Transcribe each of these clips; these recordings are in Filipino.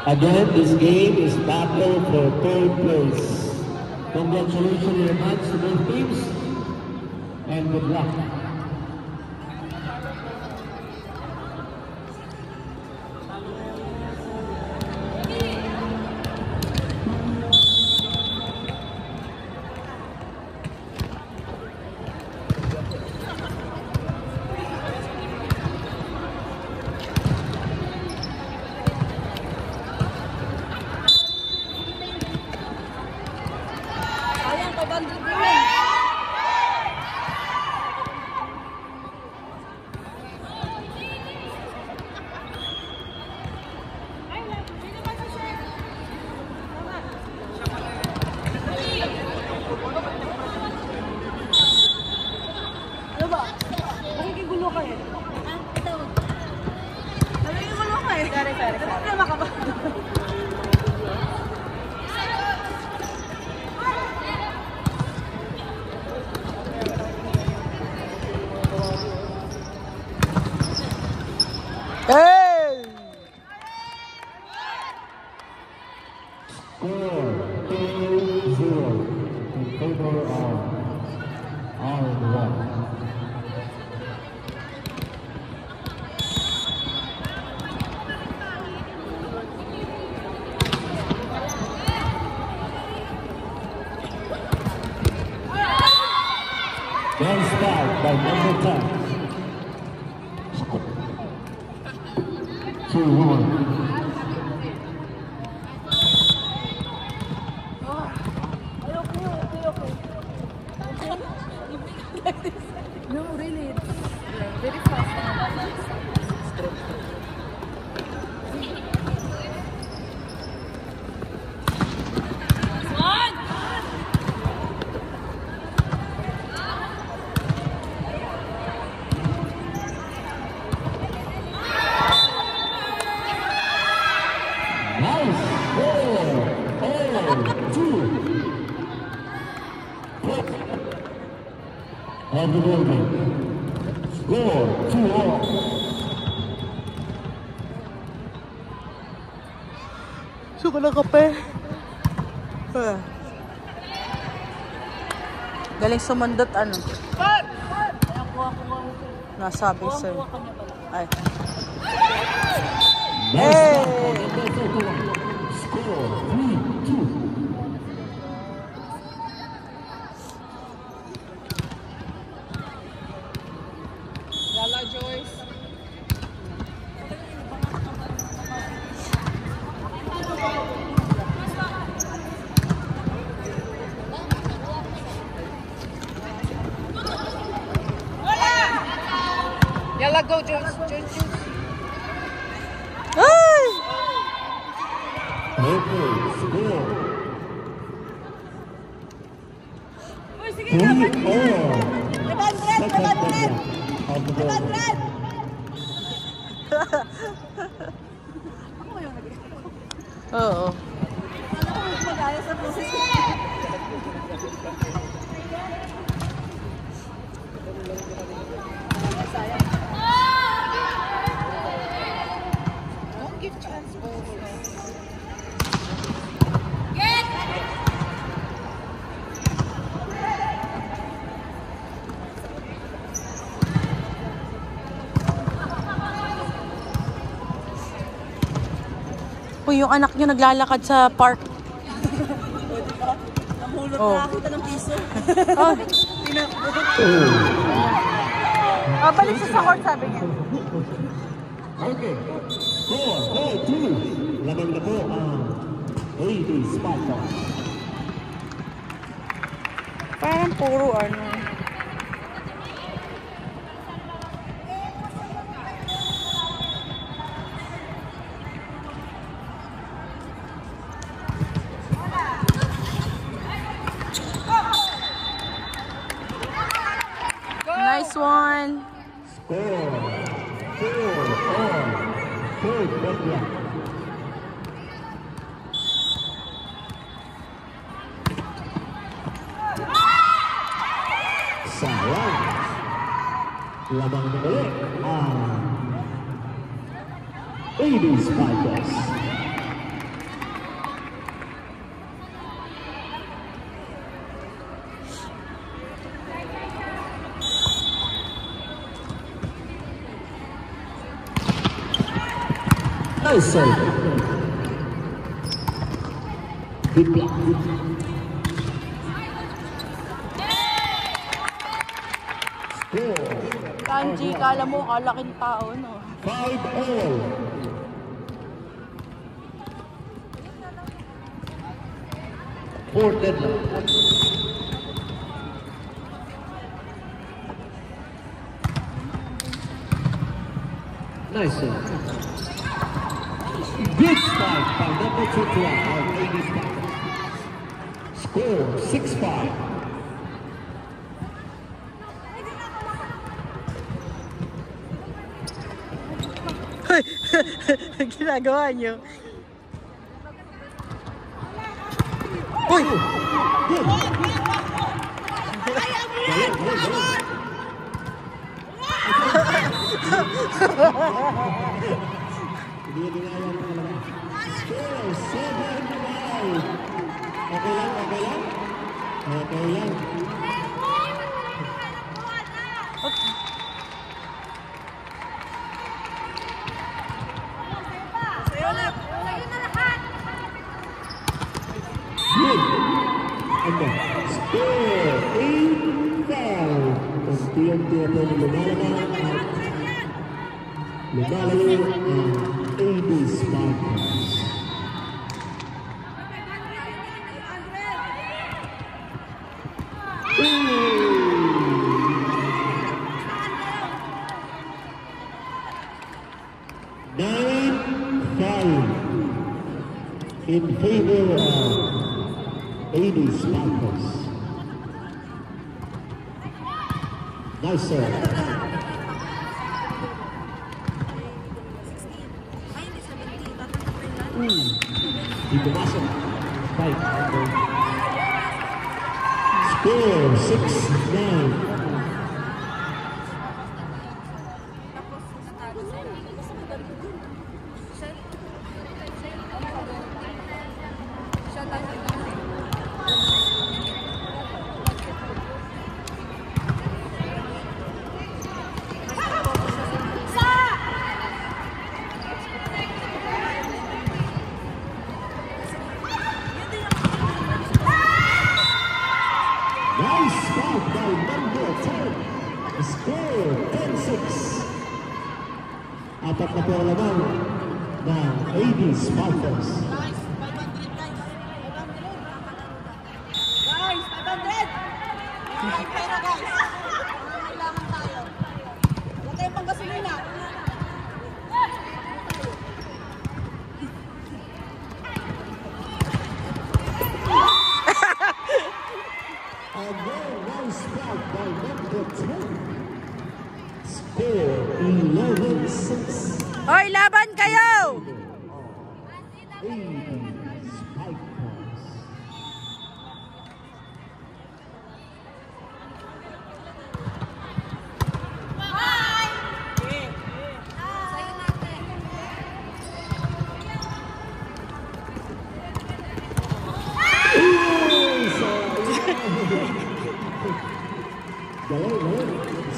Again, this game is battle for third place. Congratulations in advance to both teams, and good luck. Well start by number 10. 2-1. No, really, it's very fast. Of the building. Score 2-all. Suka ng kape. Galing sumundot ano. Nasabi sa'yo. Ay. Hey! Score 3-2. Yalla, go, Juice. Ay! Okay, score. Uy, sige na, 3-all. 500! Of the building. Ako yung nag-i- Oo. Ako yung mag-ayos sa process. Don't give chance balls. Uy, yung anak nyo naglalakad sa park. Namulot Oh. na kita ng piso. Oh. Tinakbo. Balik siya sa court, sabi niya. Okay. Score 4-2. Lamang na po ang 80 Spartans. Parang puro ano. Nice one. Score 4-all. Third Bethlehem. Sayang. Labang na ulit ang 80 Spartans. Nice serve. Good block. Score. Kanji, kala mo kalaking tao, no? 5-all. Fourth deadlock. Nice serve. Good spike by number 21 of 85. Score 6-5. Ginagawa niyo. Uy! Good. Hindi ginaya mo talaga. Score 7-5. Okay lang, okay lang. Okay lang. Good. Okay. Score 8-5. Unti-unti ako lumalabang at lumalayo ang AB Spartans. In favor of AD Spartans. Nice serve. Di pumasok. Spike. Score 6-9. Nice spot by number 10. Score 10-6. Apat na po ang laman ng AD Spartans. Guys, 500 guys. 500. Guys, 500. Ay, pera guys. Kailangan tayo. Wala tayong pang gasolina. And then nice spot by number 10. Score 11-6. Hoy, laban kayo! AD Spartans. Sa'yo natin.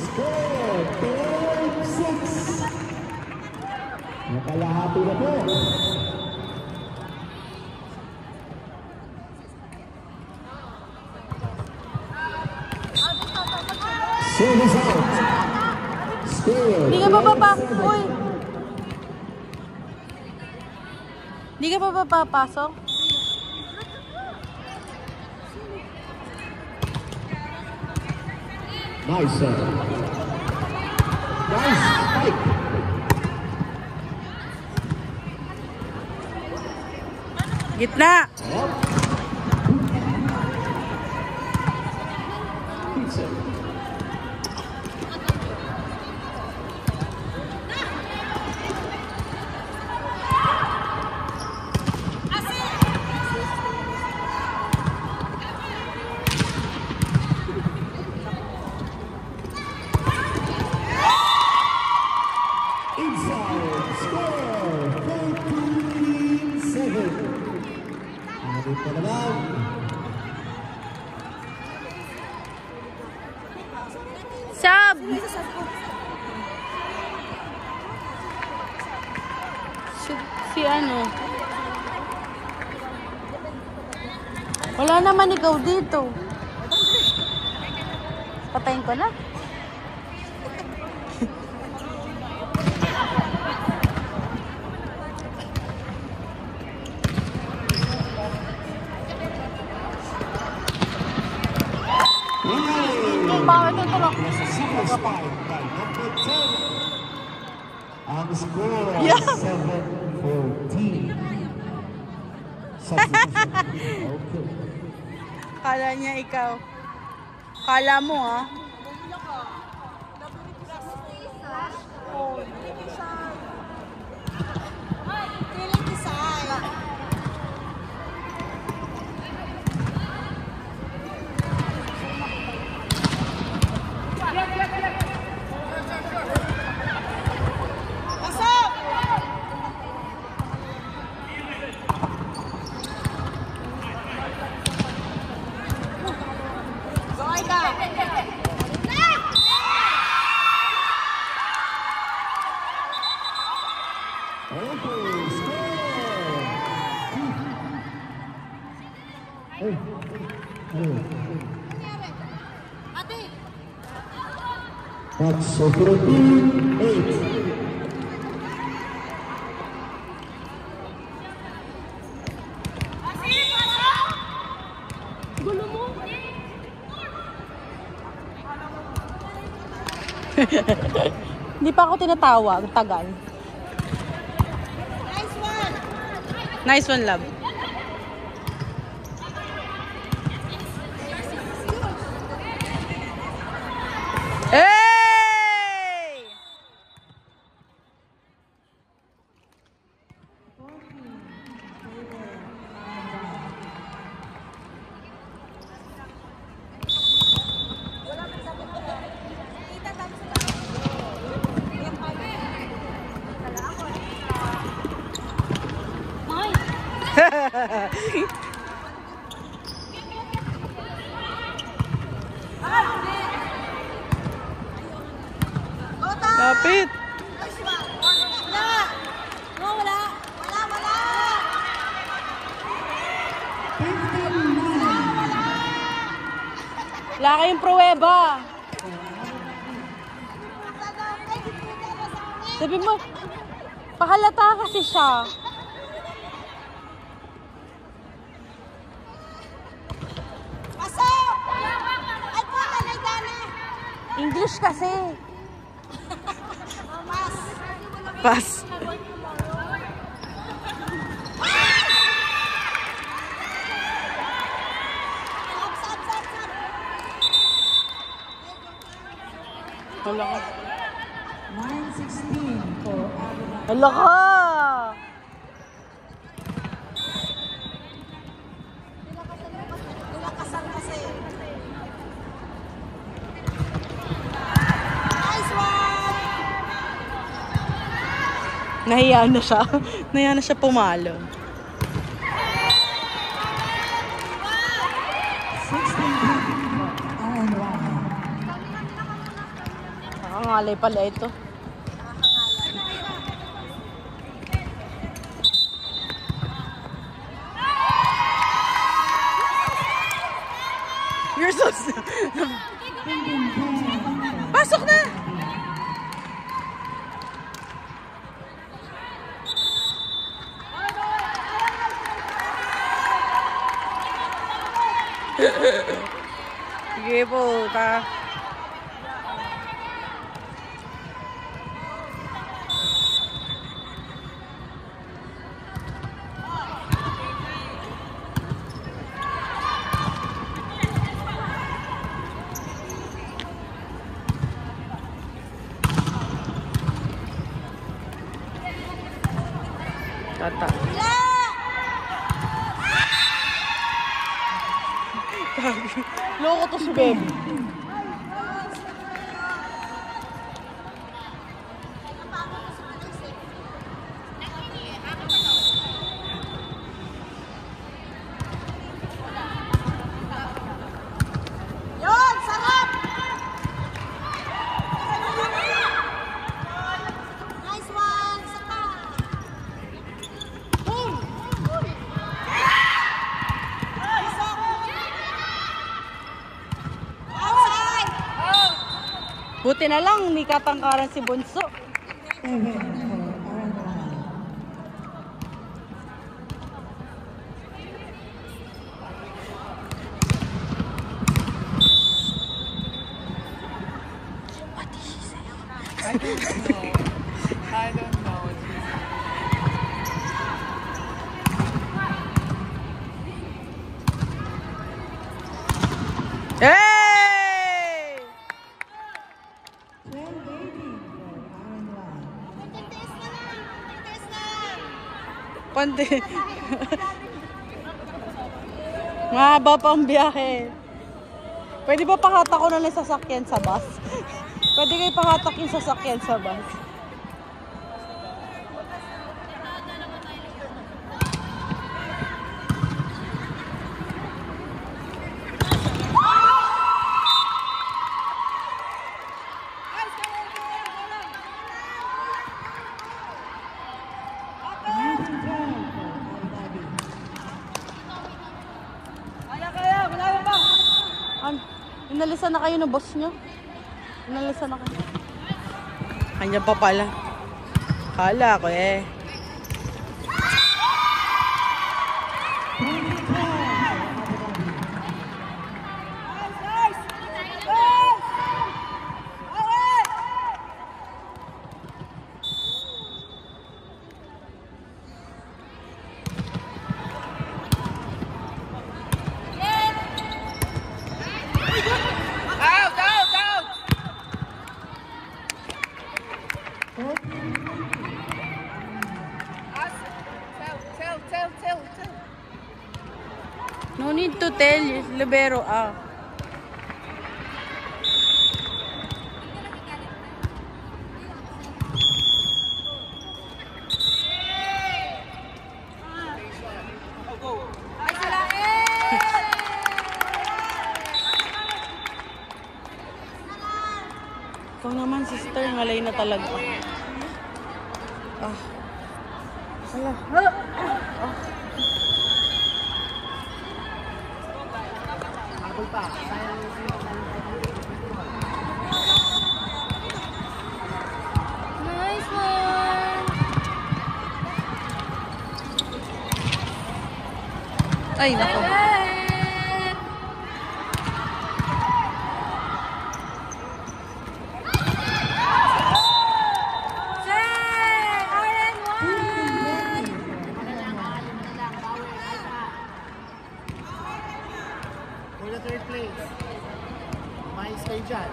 Score 12-6. Nakalahati na po. Service out. Score. Hindi ka pa uy! Hindi ka pa papasok? Nice serve. Nice spike. Gitna! Pizza. Inside. Score 14-7. Adik pa naman. Sab! Wala naman ikaw dito. Patayin ko na. Bakit ito lang? Was a super spike by number 10. Ang score Yeah. 7-14. Substitution. Okay. Kala niya ikaw. Kala mo ha? Feeling design. Pasok! Go, Aida! Okay, score. Hey. Hey. Ate! That's so 14-8. Gulo mo? Hindi pa ako tinatawag. Tagal. Nice one! Nice one, love. Hey! Kapit. Wala! No, wala! Wala, wala! Wala kayong pruweba. Sabi mo, pahalata kasi siya. Pasok! Ay po, talay dali! English kasi. Mas! Pass. Sab, sab, sab, sab! Hala ka. 9-16 for Avila. Hala ka. Nilakasan kasi. Nice one! Nahiya na siya. Nahiya na siya pumalo. 16 for Aaron Ryan. Nakakangalay pala ito. You're so... Pasok na! Sige po, ta. Tata. Loko to si Baby. Yun! Sarap! Nice one! Saka! Boom! Buti na lang, may katangkaran si Bunso. 7 for Aaron Lai. I don't know. I don't know. Hey! 12 18 for Aaron Lai. Konti. Mahaba pang biyahe. Pwede ba pahatak ko na lang sasakyan sa bus? Pwede kayo pahatak yung sasakyan sa bus. Inalisan na kayo ng boss nyo? Inalisan na kayo. Kanya pa pala. Kala ko eh. Out! Out! Out! Tell. No need to tell. Libero. Ikaw naman, sister. Ngalay na talaga. Hala. Nice one! Ay, nako. For the third place. Mais kayo dyan.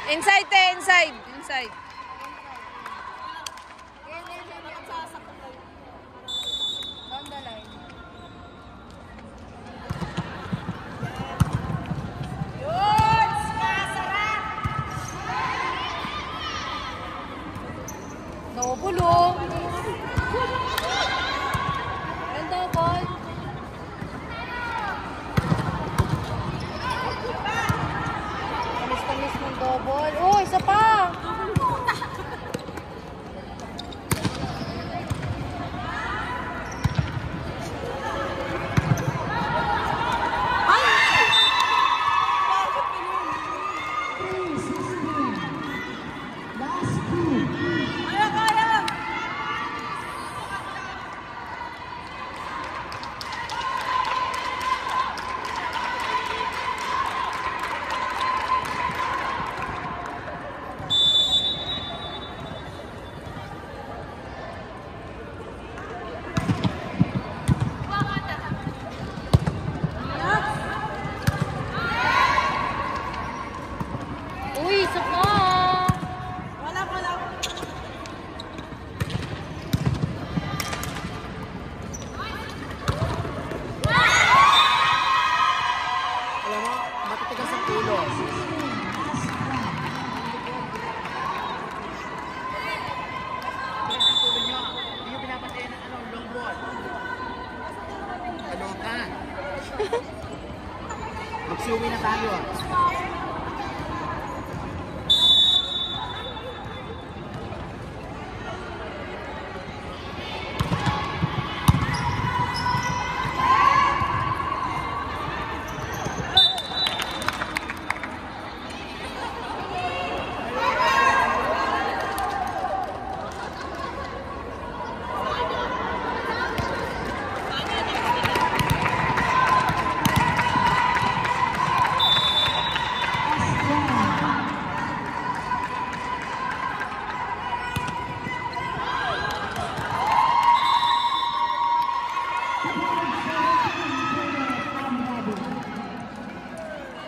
Inside. Inside. Down the line. Naubulong. And double. Tamis ng double. Oh, isa pa. matitigas ang ulo. Tigas ang ulo nyo. Hindi nyo pinapatayin ng long ball. Ano ka? Magsiuwi na tayo.